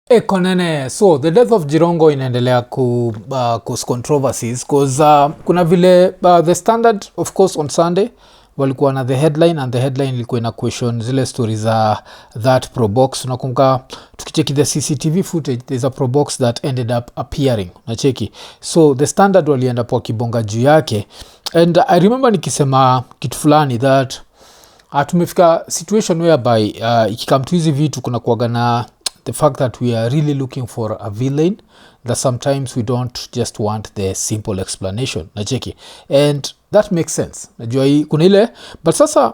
Konene, so the death of Jirongo inaendelea cause controversies cause kuna vile the Standard of course on Sunday walikuwa na the headline, and the headline ilikuwa ina question zile stories za that Probox. Unakumbuka tukicheki the CCTV footage, there's a Probox that ended up appearing, nacheki. So the Standard walienda po kibonga juu yake, and I remember nikisema kitu fulani that tumefika situation whereby ikikam to hizi vitu kuna kuwaga na the fact that we are really looking for a villain, that sometimes we don't just want the simple explanation, nacheki, and that makes sense. Najua hii kuna ile, but sasa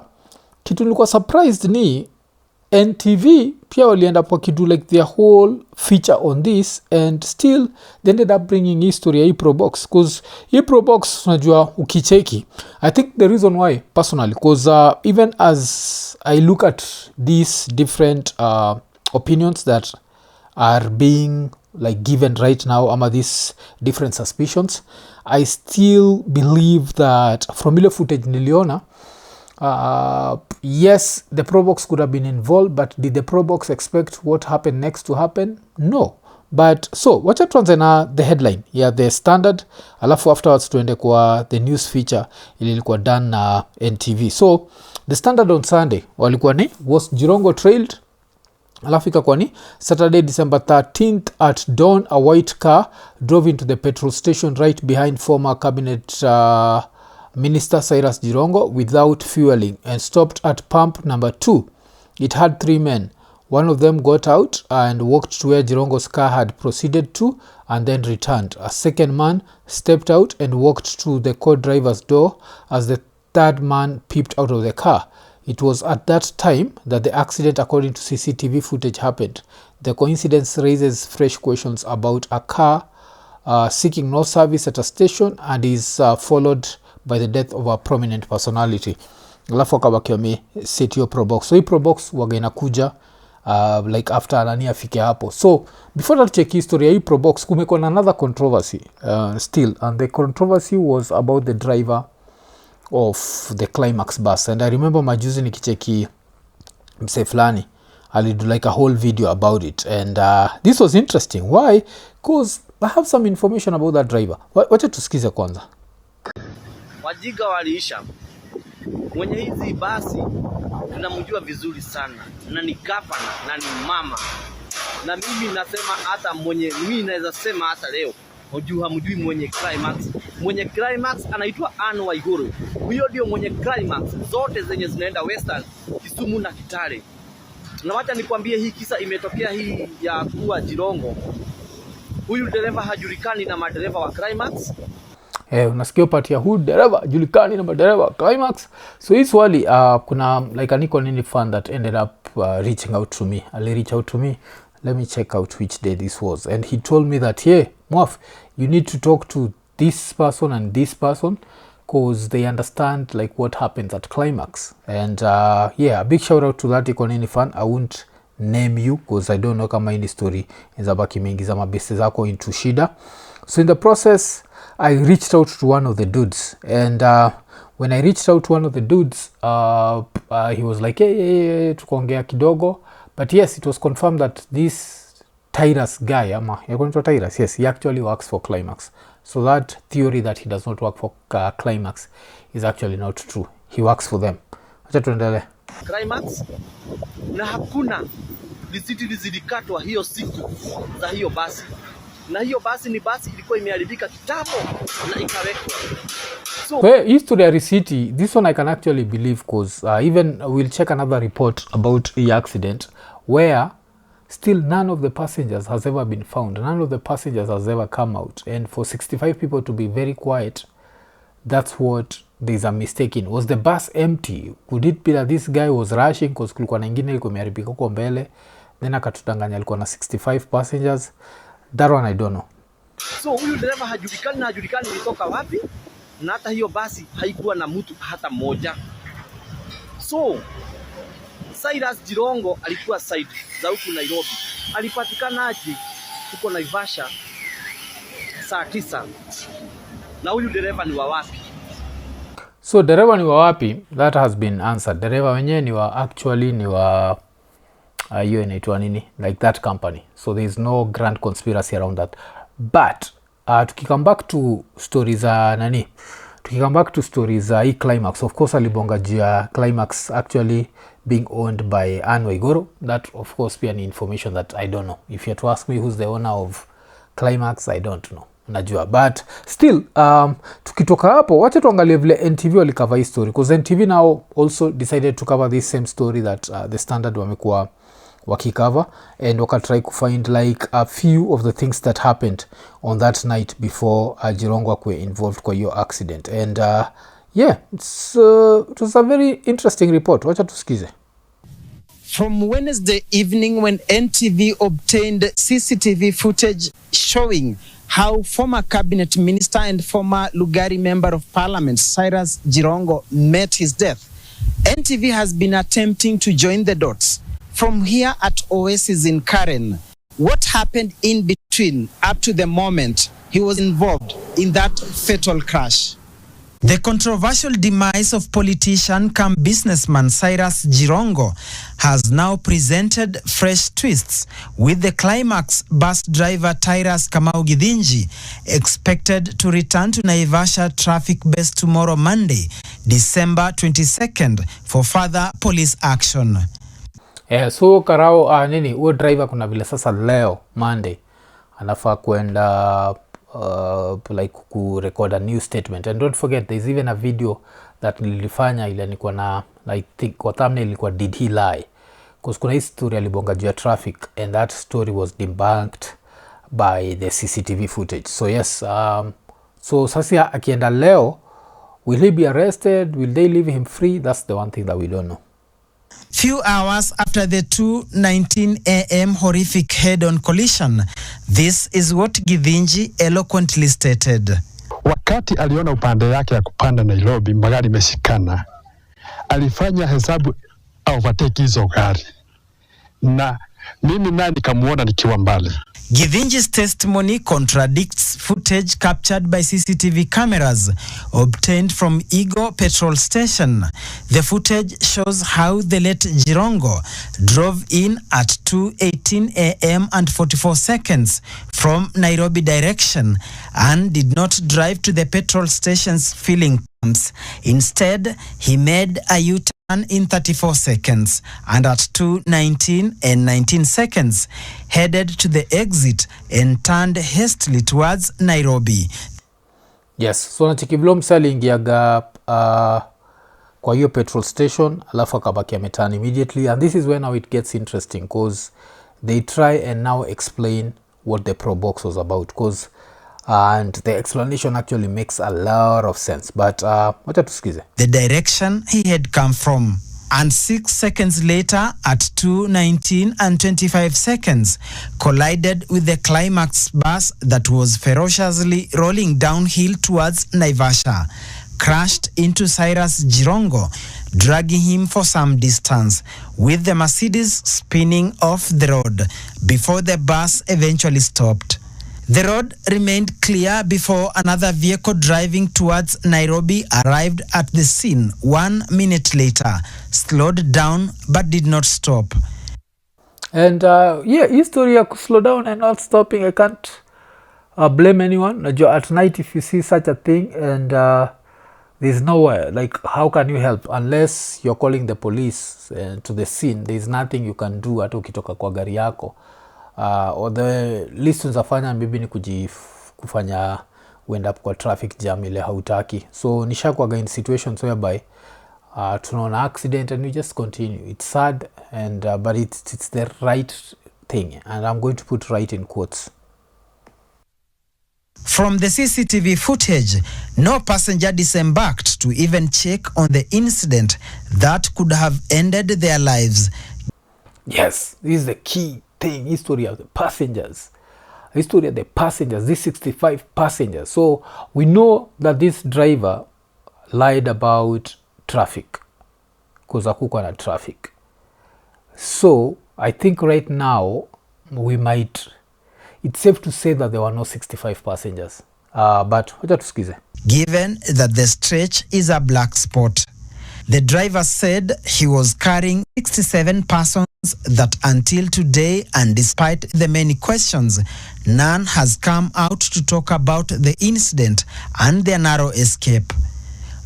kitu nilikuwa surprised ni NTV pia walienda po kidu like their whole feature on this, and still they ended up bringing history ya hii Probox, because hii Probox unajua ukicheki, I think the reason why personally, because even as I look at these different opinions that are being like given right now, ama these different suspicions, I still believe that from ile footage niliona, yes, the Probox could have been involved, but did the Probox expect what happened next to happen? No. But so wacha tuanze na the headline the Standard, alafu afterwards tuende kwa the news feature ilikuwa done na NTV. So the Standard on Sunday walikuwa ni was Jirongo trailed, alafu ikakuwa ni Saturday December 13th at dawn, a white car drove into the petrol station right behind former cabinet minister Cyrus Jirongo without fueling and stopped at pump number 2. It had 3 men. One of them got out and walked to where Jirongo's car had proceeded to and then returned. A second man stepped out and walked to the co-driver's door as the third man peeped out of the car. It was at that time that the accident, according to CCTV footage, happened. The coincidence raises fresh questions about a car seeking no service at a station and is followed by the death of a prominent personality. Alafu akabakia set your Probox. So hii Probox waga inakuja like after anani afike hapo. So before that check history ya hii Probox, kumekuwa na another controversy still, and the controversy was about the driver of the Climax bus. And I remember majuzi nikicheki mse flani alidu like a whole video about it, and this was interesting. Why? Because I have some information about that driver. Wacha tusikize kwanza. Wajiga waliisha. Mwenye hizi basi tunamjua vizuri sana, na ni gavana na ni mama, na mimi nasema hata mimi naweza sema hata leo hamjui mwenye Climax. Mwenye Climax anaitwa Eagol. Huyo ndio mwenye Climax zote zenye zinaenda Western, Kisumu na Kitale. Na wacha nikwambie hii kisa imetokea hii ya kuwa Jirongo. Huyu dereva hajulikani na madereva wa Climax. Unasikia pati ya huyu dereva hajulikani na madereva wa Climax. So hii swali kuna like a Nini fan that ended up reaching out to me. Ali reach out to me. Let me check out which day this was. And he told me that, yeah, Mwaf, you need to talk to this person and this person because they understand like what happens at Climax. And yeah, a big shout out to that Nini fan. I won't name you because I don't know kama hii story inzabaki mengiza mabese zako into shida. So in the process, I reached out to one of the dudes. And when I reached out to one of the dudes, he was like, hey, tukaongea kidogo. But yes, it was confirmed that this Cyrus guy, Cyrus, yes, he actually works for Climax. So that theory that he does not work for Climax is actually not true. He works for them. Acha tuendelee. Climax na hakuna risiti zilikatwa hiyo siku za hiyo basi. Na hiyo basi ni basi ilikuwa imeharibika kitambo na ikawekwa. So history ya risiti, this one I can actually believe because even we'll check another report about the accident where still none of the passengers has ever been found. None of the passengers has ever come out. And for 65 people to be very quiet, that's what there's a mistake in. Was the bus empty? Could it be that this guy was rushing because kulikuwa na ingine ilikuwa imeharibika huko mbele, then akatudanganya alikuwa na 65 passengers? That one I don't know. So huyu dereva hajulikani ilitoka wapi, na hata hiyo basi haikuwa na mtu hata mmoja. So Cyrus Jirongo alikuwa side za huku Nairobi. Alipatikanaje huko Naivasha saa 9? Na huyu dereva ni wa wapi? So dereva ni wa wapi? That has been answered. Dereva wenyewe ni wa hiyo inaitwa nini, like that company. So there is no grand conspiracy around that. But tukikam back to stories za hii Climax, of course alibonga juu ya Climax actually being owned by Eagol. That of course pia ni information that I don't know. If you had to ask me who's the owner of Climax, I don't know. Najua, but still tukitoka hapo wacha tuangalie vile NTV walikava hii story, because NTV now also decided to cover this same story that the Standard wamekuwa wakikover, and wakatry kufind like a few of the things that happened on that night before Jirongo akwe involved kwa hiyo accident. And yeah, it was a very interesting report. Wacha tusikize. From Wednesday evening, when NTV obtained CCTV footage showing how former cabinet minister and former Lugari member of parliament Cyrus Jirongo met his death, NTV has been attempting to join the dots. From here at Oasis in Karen, what happened in between up to the moment he was involved in that fatal crash? The controversial demise of politician come businessman Cyrus Jirongo has now presented fresh twists, with the Climax bus driver Tyrus Githinji expected to return to Naivasha traffic base tomorrow, Monday, December 22nd, for further police action. So karao nini huo driver kuna vile sasa leo Monday anafaa kuenda like kurecord a new statement. And don't forget there's even a video that nilifanya ile nilikuwa na, I think kwa thumbnail ilikuwa did he lie, because kuna hii story alibonga juu ya traffic and that story was debunked by the CCTV footage. So yes, so sasa akienda leo, will he be arrested? Will they leave him free? That's the one thing that we don't know. Few hours after the 2:19 a.m. horrific head-on collision, this is what Githinji eloquently stated. Wakati aliona upande yake ya kupanda Nairobi magari meshikana, alifanya hesabu overtake hizo gari, na mimi nani kamuona nikiwa mbali. Githinji's testimony contradicts footage captured by CCTV cameras obtained from Eagol petrol station. The footage shows how the late Jirongo drove in at 2:18 a.m. and 44 seconds from Nairobi direction and did not drive to the petrol station's filling pumps. Instead, he made a U-turn in 34 seconds and at 2:19 and 19 seconds headed to the exit and turned hastily towards Nairobi. Yes, so nachiki vile msa aliingiaga kwa hiyo petrol station alafu akabaki ameturn immediately, and this is where now it gets interesting, because they try and now explain what the Probox was about, because and the explanation actually makes a lot of sense, but wacha tusikize the direction he had come from. And 6 seconds later, at 2:19 and 25 seconds, collided with the Climax bus that was ferociously rolling downhill towards Naivasha, crashed into Cyrus Jirongo, dragging him for some distance, with the Mercedes spinning off the road before the bus eventually stopped. The road remained clear before another vehicle driving towards Nairobi arrived at the scene 1 minute later, slowed down but did not stop. And yeah, history ya slow down and not stopping, I can't blame anyone. Najua at night if you see such a thing and there's nowhere, like how can you help unless you're calling the police to the scene? There's nothing you can do hata ukitoka kwa gari yako. Or the least unzafanya maybe ni kufanya end up kwa traffic jam ile hautaki. So nishakuaga in situations whereby tunaona accident and we just continue. It's sad and but it's the right thing, and I'm going to put right in quotes. From the CCTV footage, no passenger disembarked to even check on the incident that could have ended their lives. Yes, this is the key thing, history of the passengers. History of the passengers, these 65 passengers. So we know that this driver lied about traffic because hakukuwa na traffic. So I think right now it's safe to say that there were no 65 passengers. But wacha tusikize. Given that the stretch is a black spot, the driver said he was carrying 67 persons that until today, and despite the many questions, none has come out to talk about the incident and their narrow escape.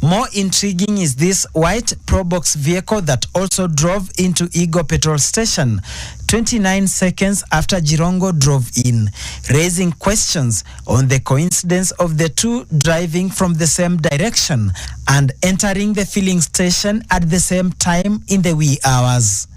More intriguing is this white Probox vehicle that also drove into Eagol petrol station 29 seconds after Jirongo drove in, raising questions on the coincidence of the two driving from the same direction and entering the filling station at the same time in the wee hours.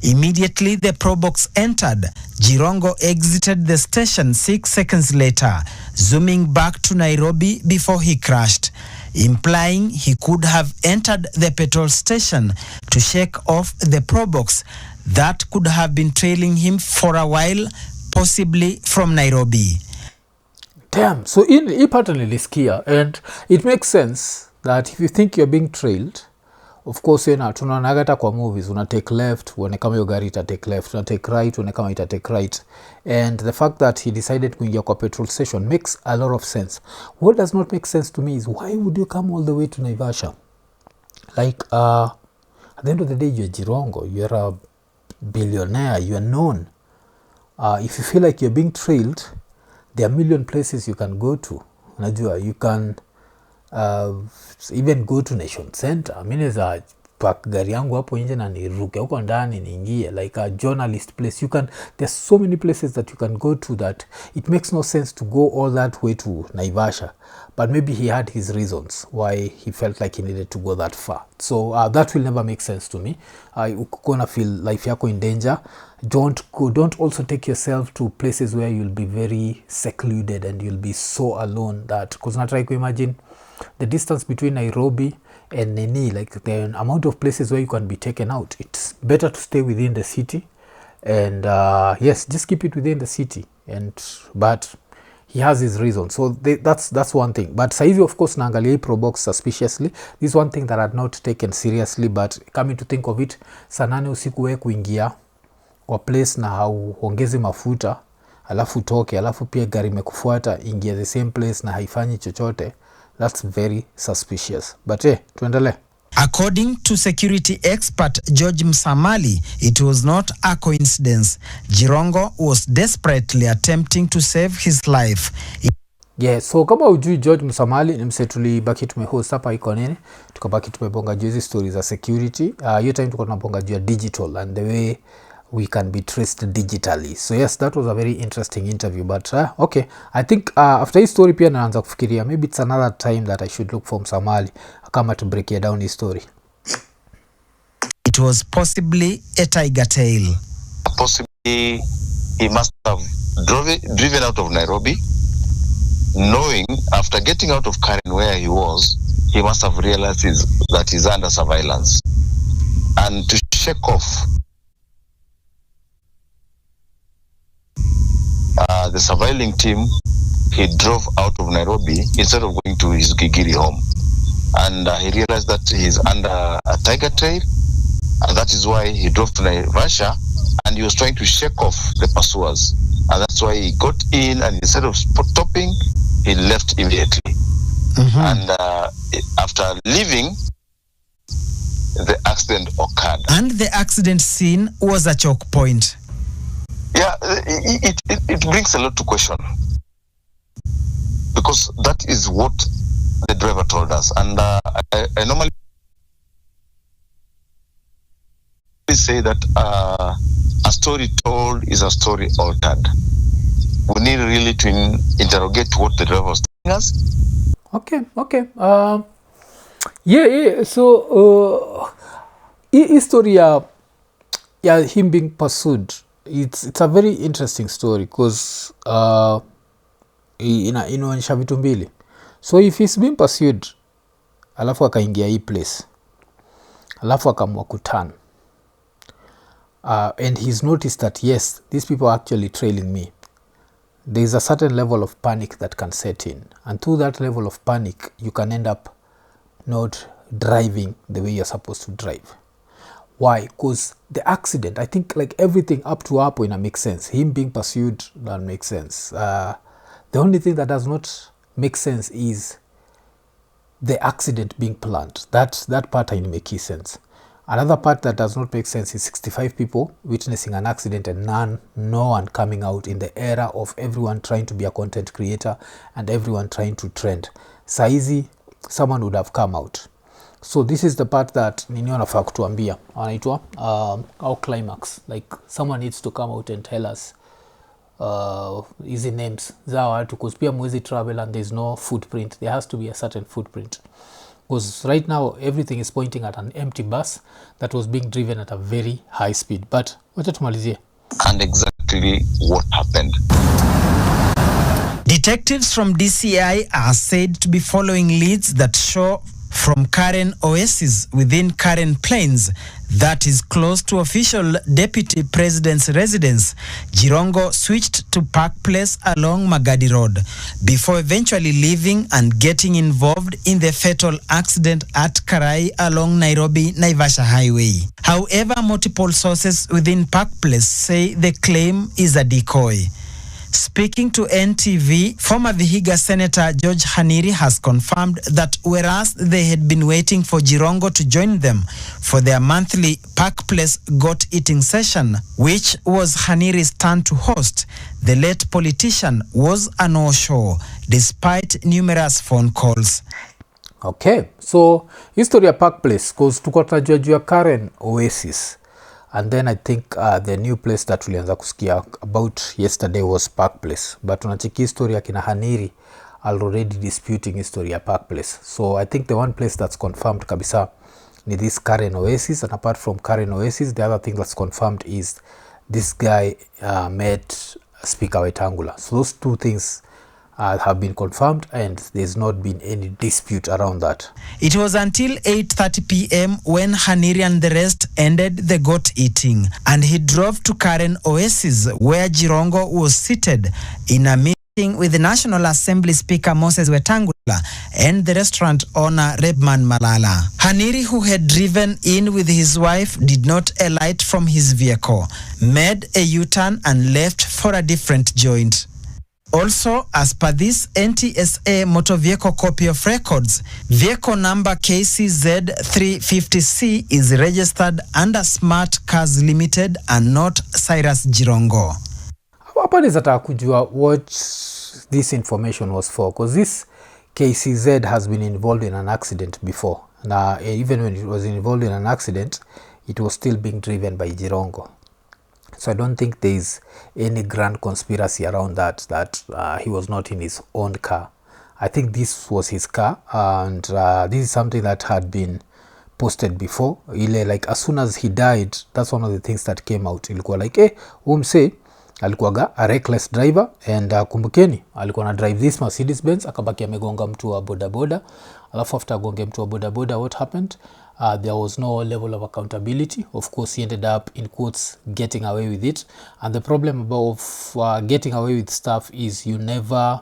Immediately the Probox entered, Jirongo exited the station 6 seconds later, zooming back to Nairobi before he crashed, implying he could have entered the petrol station to shake off the Probox that could have been trailing him for a while, possibly from Nairobi. Damn, so hii pattern nilisikia, and it makes sense that if you think you're being trailed, of course tunaonaga hata kwa movies, una take left uone kama hiyo gari ita take left, una take right uone kama ita take right, and the fact that he decided kuingia kwa petrol station makes a lot of sense. What does not make sense to me is why would you come all the way to Naivasha? Like at the end of the day, you're Jirongo, you're a billionaire, you're known. If you feel like you're being trailed, there are a million places you can go to. Unajua, you can even go to Nation Center. I mean, there's park gari yangu hapo nje na niruke huko ndani niingie, like a journalist place. There's so many places that you can go to that it makes no sense to go all that way to Naivasha. But maybe he had his reasons why he felt like he needed to go that far. So that will never make sense to me. Ukona feel life yako in danger, don't also take yourself to places where you'll be very secluded and you'll be so alone that, because not try to imagine the distance between Nairobi and Nini, like the amount of places where you can be taken out. It's better to stay within the city, and yes, just keep it within the city. But he has his reasons, so that's one thing. But saizi, of course, naangalia Probox suspiciously. This is one thing that I had not taken seriously, but coming to think of it, saa 8 usiku we kuingia kwa place na hauongezi mafuta alafu toke, alafu pia gari mekufuata ingia the same place na haifanyi chochote, that's very suspicious. But tuendelee. According to security expert George Msamali, it was not a coincidence. Jirongo was desperately attempting to save his life. Yeah, so kama ujui George Msamali ni mse tulibaki tumehost hapa iko nini, tukabaki tumebonga juu hizi stories za security. Hiyo time tuko tunabonga juu ya digital and the way we can be traced digitally. So yes, that was a very interesting interview. But okay, I think after his story pia naanza kufikiria maybe it's another time that I should look for Msamali kama to break it down his story. It was possibly a tiger tail. Possibly he must have driven out of Nairobi, knowing after getting out of Karen where he was, he must have realized that he's under surveillance. And to shake off the surveilling team, he drove out of Nairobi instead of going to his Gigiri home. And he realized that he's under a tiger tail, and that is why he drove to Naivasha, and he was trying to shake off the pursuers. And that's why he got in, and instead of stopping, he left immediately. Mm-hmm. And after leaving, the accident occurred. And the accident scene was a choke point. Yeah, it brings a lot to question, because that is what the driver told us. And I normally say that a story told is a story altered. We need really to interrogate what the driver was telling us. Okay. Yeah. So, history ya him being pursued, it's a very interesting story because inaonyesha vitu mbili. So if he's being pursued, alafu akaingia hii place, alafu akamwa kuturn, and he's noticed that yes, these people are actually trailing me, there is a certain level of panic that can set in, and through that level of panic you can end up not driving the way you're supposed to drive. Why? Because the accident, I think like everything up to hapo ina make sense. Him being pursued, that makes sense. The only thing that does not make sense is the accident being planned. That part in make sense. Another part that does not make sense is 65 people witnessing an accident and no one coming out in the era of everyone trying to be a content creator and everyone trying to trend. Saizi, someone would have come out. So this is the part that Nini wanafaa kutuambia. Wanaitwa au Climax. Like someone needs to come out and tell us easy names za watu, because pia mwezi travel and there's no footprint. There has to be a certain footprint. Because right now everything is pointing at an empty bus that was being driven at a very high speed. But wacha tumalizie. And exactly what happened. Detectives from DCI are said to be following leads that show from Karen Oasis within Karen Plains, that is close to official deputy president's residence. Jirongo switched to Park Place along Magadi Road before eventually leaving and getting involved in the fatal accident at Karai along Nairobi-Naivasha Highway. However, multiple sources within Park Place say the claim is a decoy. Speaking to NTV, former Vihiga Senator George Haniri has confirmed that whereas they had been waiting for Jirongo to join them for their monthly Park Place goat eating session, which was Haniri's turn to host, the late politician was a no-show despite numerous phone calls. Okay, so history ya Park Place, because tuko tunajua juu ya Karen Oasis. And then I think the new place that tulianza kusikia about yesterday was Park Place. But tunacheki history ya kina Haniri already disputing history ya Park Place. So I think the one place that's confirmed kabisa ni this Karen Oasis. And apart from Karen Oasis, the other thing that's confirmed is this guy met Speaker Wetangula. So those two things have been confirmed and there's not been any dispute around that. It was until 8:30 p.m. when Haniri and the rest ended the goat eating and he drove to Karen Oasis where Jirongo was seated in a meeting with the National Assembly Speaker Moses Wetangula and the restaurant owner Rebman Malala. Haniri, who had driven in with his wife, did not alight from his vehicle, made a U-turn and left for a different joint. Also, as per this NTSA motor vehicle copy of records, vehicle number KCZ350C is registered under Smart Cars Limited and not Cyrus Jirongo. Hapa nizataka kujua what this information was for, because this KCZ has been involved in an accident before. Now, even when it was involved in an accident, it was still being driven by Jirongo. So I don't think there is any grand conspiracy around that he was not in his own car. I think this was his car, and this is something that had been posted before. Like as soon as he died, that's one of the things that came out. Ilikuwa like, umse alikuwaga a reckless driver, and kumbukeni alikuwa na drive this Mercedes Benz akabaki amegonga mtu wa bodaboda. Alafu after agonge mtu wa bodaboda, what happened? There was no level of accountability. Of course, he ended up, in quotes, getting away with it. And the problem about getting away with stuff is you never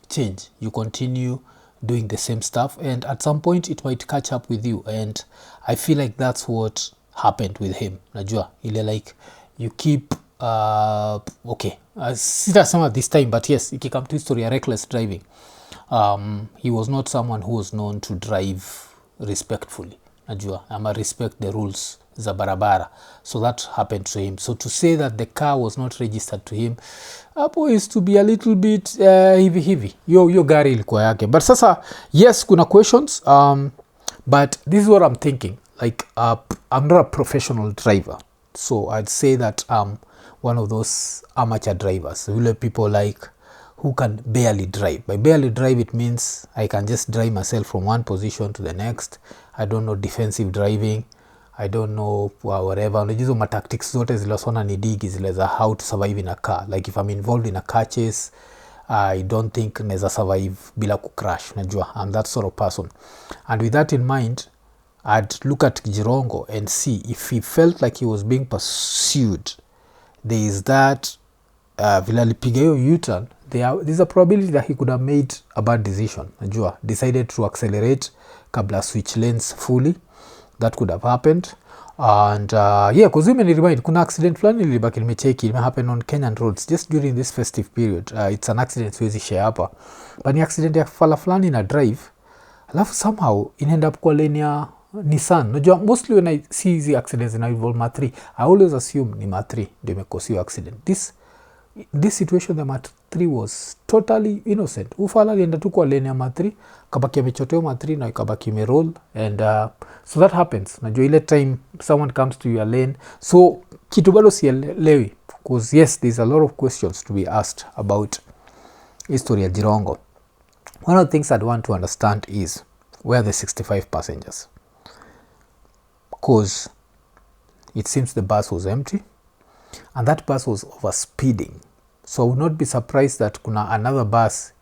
change. You continue doing the same stuff, and at some point it might catch up with you. And I feel like that's what happened with him. Najua, like you keep okay. Sitasema this time, but yes, ikikam to history ya reckless driving. He was not someone who was known to drive respectfully. Najua, ama respect the rules za barabara. So that happened to him. So to say that the car was not registered to him, hapo is to be a little bit heavy. Yo gari ilikuwa yake. But sasa, yes, kuna questions. But this is what I'm thinking. Like, I'm not a professional driver. So I'd say that I'm one of those amateur drivers. Really people like who can barely drive. By barely drive, it means I can just drive myself from one position to the next. I don't know defensive driving. I don't know whatever. Unajizo matactics zote zilosona ni digi zile za how to survive in a car. Like if I'm involved in a car chase, I don't think neza survive bila kucrash. Unajua, I'm that sort of person. And with that in mind, I'd look at Jirongo and see if he felt like he was being pursued. There is that vile alipiga hiyo U-turn, there's a probability that he could have made a bad decision. Najua, decided to accelerate kabla switch lanes fully. That could have happened. And yeah, because women remind, kuna accident flani ilibaki nimecheki, it happen on Kenyan roads just during this festive period. It's an accident siwezi share hapa. But ni accident ya fala flani na drive. Alafu somehow inaenda kwa lane ya Nissan. Najua mostly when I see hizi accidents in involve ma 3, I always assume ni ma 3 ndio imekosio accident. This situation the ma 3 was totally innocent. Ufala alienda tu kwa lane ya ma 3, kabaki amechoteo ma 3 na ikabaki imeroll, and so that happens. Najua ile time someone comes to your lane, so kitu bado sielewi, because yes, there's a lot of questions to be asked about history ya Jirongo. One of the things I'd want to understand is where the 65 passengers, because it seems the bus was empty and that bus was over speeding, so I would not be surprised that kuna another bus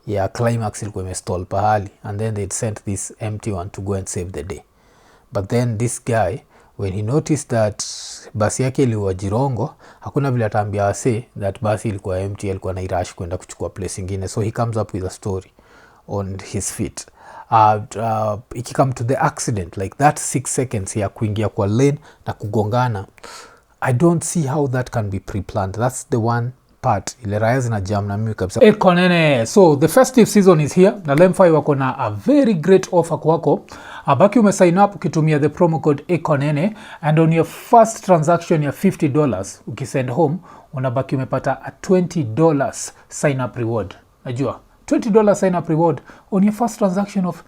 ya Climax ilikuwa imestall pahali, and then they'd sent this empty one to go and save the day. But then this guy, when he noticed that basi yake iliwa Jirongo, hakuna vile ataambia wase that basi ilikuwa empty, alikuwa na irash kwenda kuchukua place ingine, so he comes up with a story on his feet. Ikikam to the accident, like that 6 seconds ya kuingia kwa lane na kugongana, I don't see how that can be pre-planned. That's the one part ile raya zina jam na mimi kabisa. Ekonene, so the festive season is here na Lemfi wako na a very great offer kwako. Abaki umesign up ukitumia the promo code Ekonene, and on your first transaction ya $50 ukisend home unabaki umepata a $20 sign up reward. Najua $20 sign up reward on your first transaction of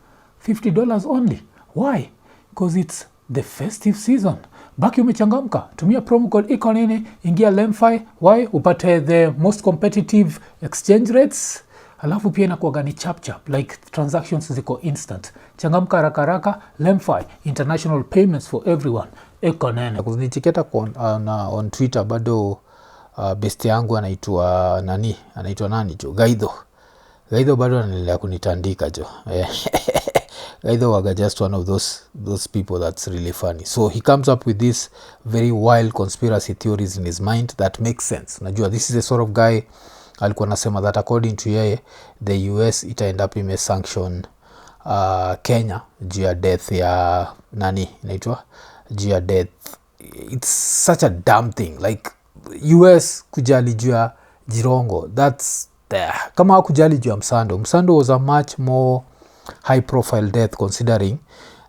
$50 only. Why? Because it's the festive season. Baki umechangamka, tumia promo code Ekonene, ingia Lemfi. Why? Upate the most competitive exchange rates, alafu pia inakuwa ni chap like transactions ziko instant. Changamka haraka haraka. Lemfi, international payments for everyone. Ekonene. Kuzinichiketa on Twitter bado best yangu anaitwa nani jo, Gaidho bado anaendelea kunitandika jo. Either waga just one of those people that's really funny. So he comes up with this very wild conspiracy theories in his mind that makes sense. Najua this is the sort of guy alikuwa nasema that according to yeye the US ita end up sanction Kenya juu ya death ya inaitwa juu ya death. It's such a dumb thing, like US kujali juu ya Jirongo, that's there. Kama kujali juu ya Msando was a much more high profile death considering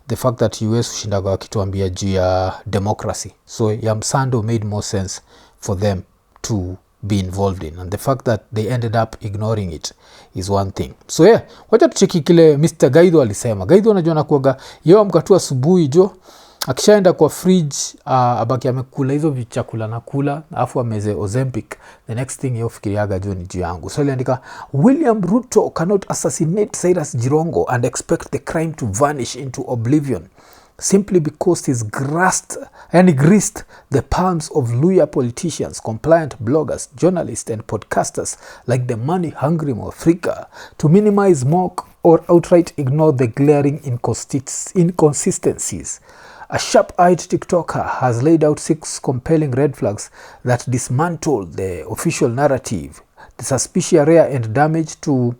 the fact that US ushindaga wakituambia juu ya democracy, so ya Msando made more sense for them to be involved in, and the fact that they ended up ignoring it is one thing. So yeah, wacha tucheki kile Mr. Gaidho alisema. Gaidho anajua nakuaga yeye amkatua asubuhi jo, akishaenda kwa fridge abaki amekula hizo vichakula na kula afu ameze Ozempic, the next thing yeye fikiriaga jo ni juu yangu. So aliandika, William Ruto cannot assassinate Cyrus Jirongo and expect the crime to vanish into oblivion simply because he's greased the palms of Luya politicians, compliant bloggers, journalists and podcasters like the money-hungry Mwafrika to minimize, mock or outright ignore the glaring inconsistencies. A sharp-eyed TikToker has laid out 6 compelling red flags that dismantle the official narrative: the suspicious rear end damage to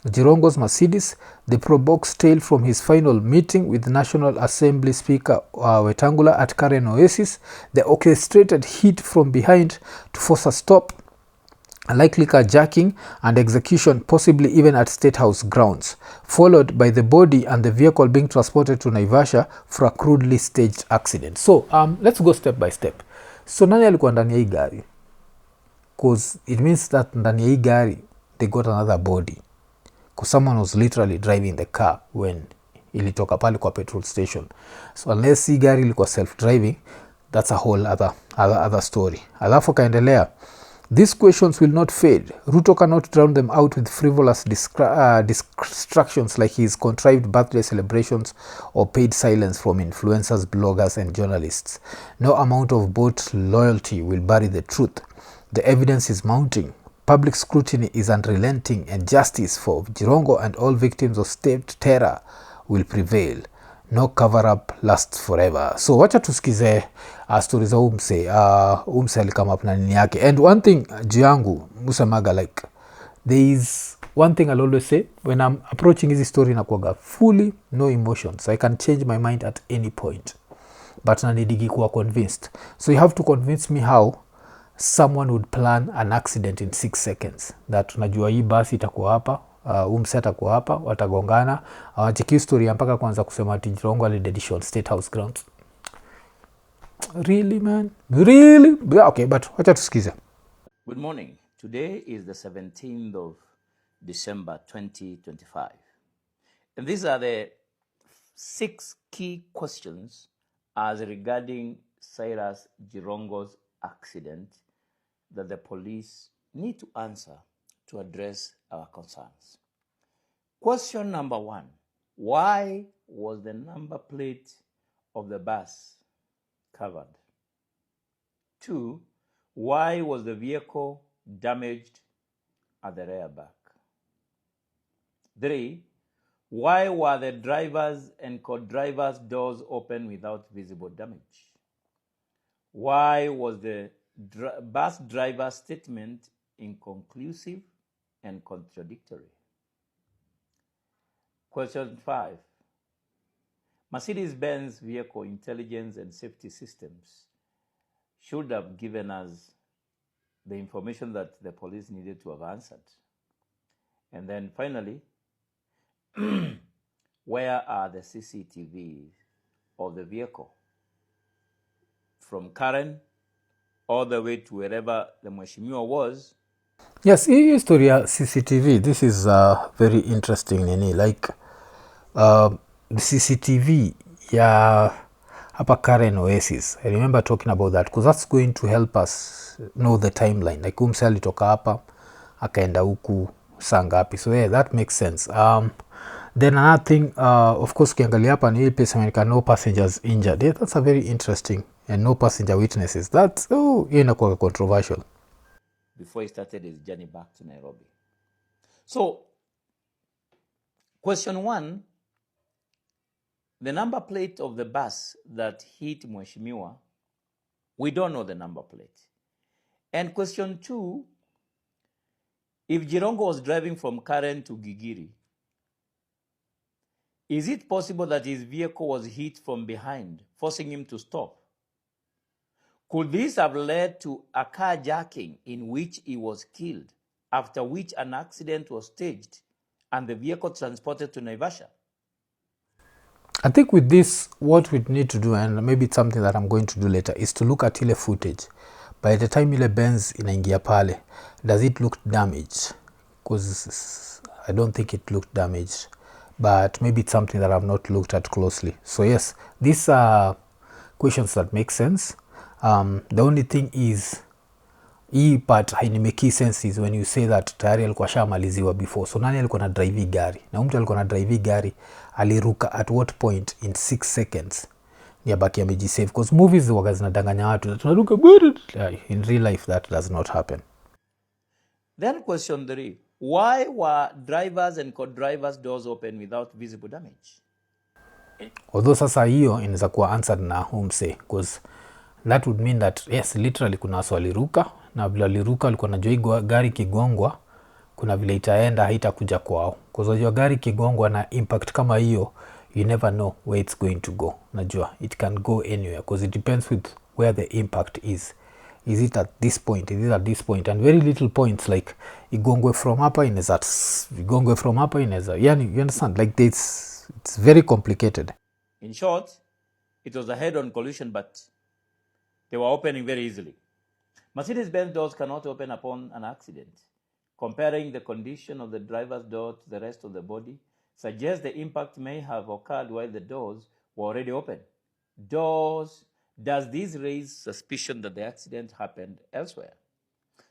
Jirongo's Mercedes, the Probox tale from his final meeting with National Assembly Speaker Wetangula at Karen Oasis, the orchestrated hit from behind to force a stop, a likely carjacking and execution, possibly even at State House grounds, followed by the body and the vehicle being transported to Naivasha for a crudely staged accident. So let's go step by step. So nani alikuwa ndani ya hii gari? Because it means that ndani ya hii gari they got another body, because someone was literally driving the car when ilitoka pale kwa petrol station. So unless hii gari ilikuwa self-driving, that's a whole other story. Alafu kaendelea, these questions will not fade. Ruto cannot drown them out with frivolous distractions like his contrived birthday celebrations or paid silence from influencers, bloggers and journalists. No amount of bought loyalty will bury the truth. The evidence is mounting. Public scrutiny is unrelenting, and justice for Jirongo and all victims of state terror will prevail. No cover-up lasts forever. So wacha tusikize stories za umse alikama up na nini yake. And one thing jiangu musemaga, like there is one thing I'll always say when I'm approaching this story, nakuaga fully no emotions. I can change my mind at any point, but nanidigi kuwa convinced. So you have to convince me how someone would plan an accident in 6 seconds, that unajua hii basi itakuwa hapa umseta kwa hapa watagongana awachiki story mpaka kwanza kusema ati Jirongo alidedishwa on State House grounds. Really man, really? Yeah, okay, but wacha tusikize. Good morning. Today is the 17th of December 2025. And these are the 6 key questions as regarding Cyrus Jirongo's accident that the police need to answer to address our concerns. Question number 1. Why was the number plate of the bus covered? 2. Why was the vehicle damaged at the rear back? 3. Why were the drivers and co-drivers' doors open without visible damage? Why was the bus driver's statement inconclusive and contradictory? Question 5. Mercedes-Benz vehicle intelligence and safety systems should have given us the information that the police needed to have answered. And then finally, where are the CCTV of the vehicle? From Karen all the way to wherever the Mheshimiwa was. Yes, hii story ya CCTV, this is very interesting Nini. Like the CCTV ya hapa Karen Oasis. I remember talking about that because that's going to help us know the timeline. Like umse alitoka hapa akaenda huku saa ngapi. So yeah, that makes sense. Then another thing, of course ukiangalia hapa ni hii pesa America, no passengers injured. Yeah, that's a very interesting, and no passenger witnesses. That's hiyo inakuwa controversial. Before he started his journey back to Nairobi. So, question 1, the number plate of the bus that hit Mheshimiwa, we don't know the number plate. And question 2, if Jirongo was driving from Karen to Gigiri, is it possible that his vehicle was hit from behind, forcing him to stop? Could this have led to a carjacking in which he was killed, after which an accident was staged and the vehicle transported to Naivasha? I think with this, what we need to do, and maybe it's something that I'm going to do later, is to look at ile footage. By the time ile Benz inaingia pale, does it look damaged? Because I don't think it looked damaged. But maybe it's something that I've not looked at closely. So yes, these are questions that make sense. The only thing is, hii part hainimeki sense is when you say that tayari alikuwa shamaliziwa before. So nani alikuwa na drive gari? Na mtu alikuwa na drive gari aliruka at what point in 6 seconds? Ni abaki amejisave. Because movies waga zinadanganya watu. Tunaruka in real life that does not happen. Then question 3. Why were drivers and co-drivers' doors open without visible damage? Although sasa hiyo inaweza kuwa answered na homse, because that would mean that yes, literally kuna watu waliruka, na vile waliruka walikuwa najua gari kigongwa, kuna vile itaenda haitakuja kwao. Because wajua gari kigongwa na impact kama hiyo, you never know where it's going to go. Najua it can go anywhere because it depends with where the impact is. Is it at this point? Is it at this point? And very little points, like igongwe from hapa inaweza, igongwe from hapa inaweza. Yani, you understand? Like it's very complicated. In short, it was a head-on collision, but they were opening very easily. Mercedes-Benz doors cannot open upon an accident. Comparing the condition of the driver's door to the rest of the body suggests the impact may have occurred while the doors were already open. Does this raise suspicion that the accident happened elsewhere?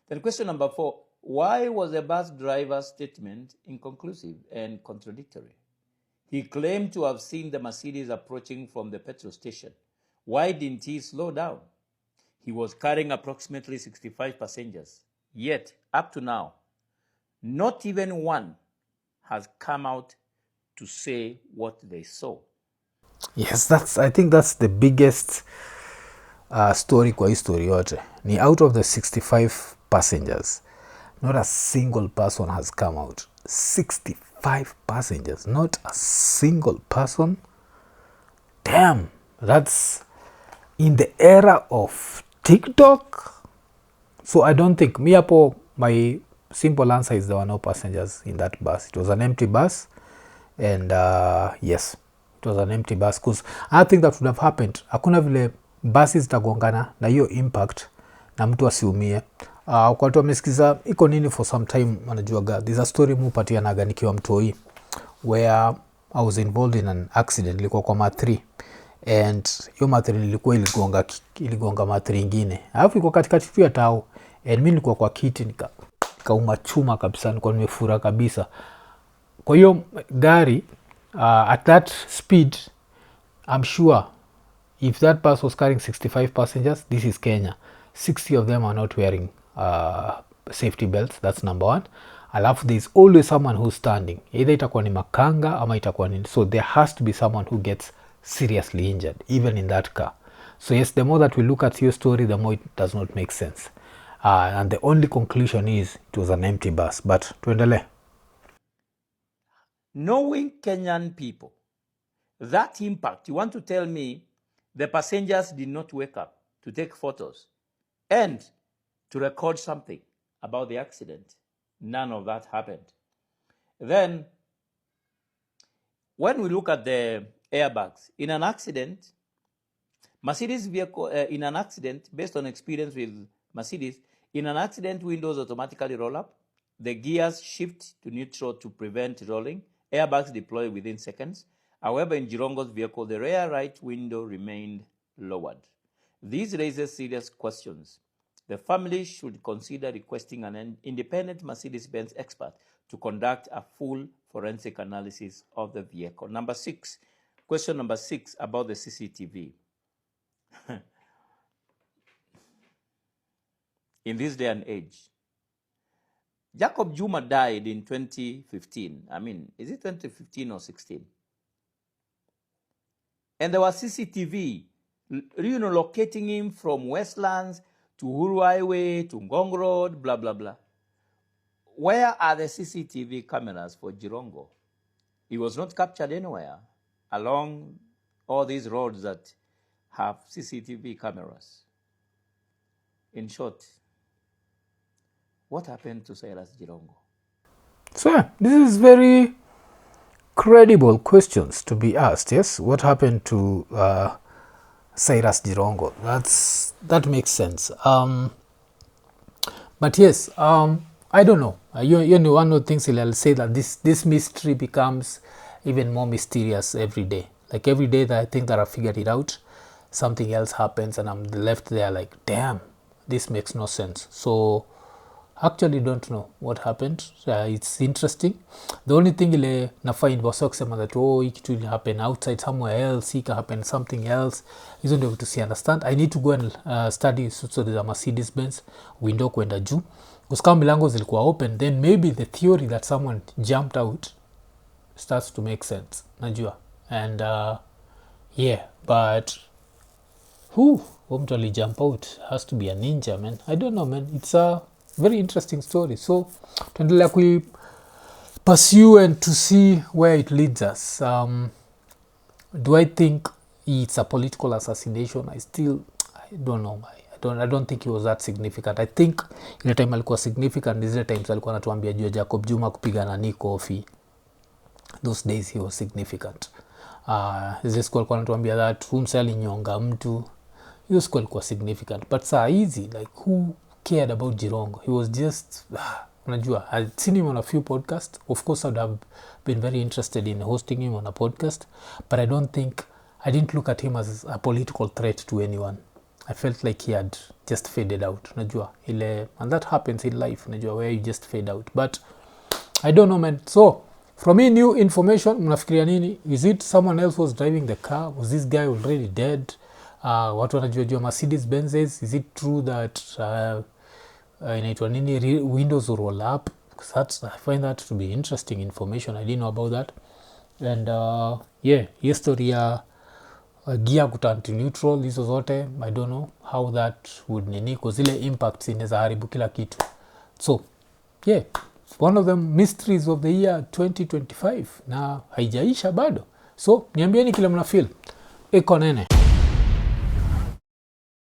Then question number 4, why was the bus driver's statement inconclusive and contradictory? He claimed to have seen the Mercedes approaching from the petrol station. Why didn't he slow down? He was carrying approximately 65 passengers. Yet, up to now, not even one has come out to say what they saw. Yes, I think that's the biggest story kwa hii story yote. Ni out of the 65 passengers, not a single person has come out. 65 passengers, not a single person. Damn, that's in the era of TikTok. So I don't think, mi hapo, my simple answer is there were no passengers in that bus. It was an empty bus, and yes, it was an empty bus, because I think that would have happened. Hakuna vile buses zitagongana na hiyo impact na mtu asiumie. Kwa watu wamesikiza iko nini for some time, wanajuaga there's a story mupatianaga nikiwa mtoi where I was involved in an accident. Ilikuwa kwa Ma3, and hiyo Ma3 ilikuwa iligonga Ma3 ingine, alafu iko katikati tu ya tao, and mimi nilikuwa kwa kiti nikauma chuma kabisa, nilikuwa nimefura kabisa. Kwa hiyo gari at that speed, I'm sure if that bus was carrying 65 passengers, this is Kenya, 60 of them are not wearing safety belts. That's number one. Alafu there is always someone who's standing, either itakuwa ni makanga ama itakuwa ni, so there has to be someone who gets seriously injured even in that car. So yes, the more that we look at your story, the more it does not make sense, and the only conclusion is it was an empty bus. But tuendelee. Knowing Kenyan people, that impact, you want to tell me the passengers did not wake up to take photos and to record something about the accident? None of that happened. Then, when we look at the airbags, in an accident, Mercedes vehicle, in an accident, based on experience with Mercedes, in an accident, windows automatically roll up, the gears shift to neutral to prevent rolling, airbags deploy within seconds. However, in Jirongo's vehicle, the rear right window remained lowered. This raises serious questions. The family should consider requesting an independent Mercedes-Benz expert to conduct a full forensic analysis of the vehicle. Number 6, question number 6 about the CCTV. In this day and age, Jacob Juma died in 2015. I mean, is it 2015 or 16? And there was CCTV, locating him from Westlands to Uhuru Highway to Ngong Road, blah, blah, blah. Where are the CCTV cameras for Jirongo? He was not captured anywhere along all these roads that have CCTV cameras. In short, what happened to Cyrus Jirongo? So this is very credible questions to be asked. Yes, what happened to Cyrus Jirongo? That makes sense. But yes, I don't know. You know, one of the things I'll say that this mystery becomes even more mysterious every day. Like every day that I think that I figured it out, something else happens, and I'm left there like, damn, this makes no sense. So actually don't know what happened. It's interesting. The only thing ile na find was kusema that hii kitu will happen outside somewhere else, it can happen something else. Hizo ndio to see understand. I need to go and study so the Mercedes Benz window kwenda juu. Because milango zilikuwa open, then maybe the theory that someone jumped out starts to make sense. Najua. And yeah, but who mtu ali jump out has to be a ninja, man. I don't know, man. It's a very interesting story. So tuendelea kui pursue and to see where it leads us. Do I think it's a political assassination? I don't know. I don't think he was that significant. I think ile time alikuwa significant is the times alikuwa anatuambia juu Jacob Juma kupigana ni coffee. Those days he was significant. This school alikuwa anatuambia that humsali nyonga mtu. Hiyo school alikuwa significant. But saa hizi, like, who cared about Jirongo? He was just unajua, I'd seen him on a few podcasts. Of course, I'd have been very interested in hosting him on a podcast, but I didn't look at him as a political threat to anyone. I felt like he had just faded out, unajua, and that happens in life, unajua, where you just fade out. But I don't know, man. So from me, new information, mnafikiria nini? Is it someone else was driving the car? Was this guy already dead? Watu wanajua Mercedes Benzes, is it true that inaitwa nini, windows roll up? Because I find that to be interesting information. I didn't know about that. And yeah, history ya gear kuturn to neutral, hizo zote, I don't know how that would nini, because ile impacts inaweza haribu kila kitu. So yeah, one of the mysteries of the year 2025 na haijaisha bado. So niambieni kile mna feel. Eko nene.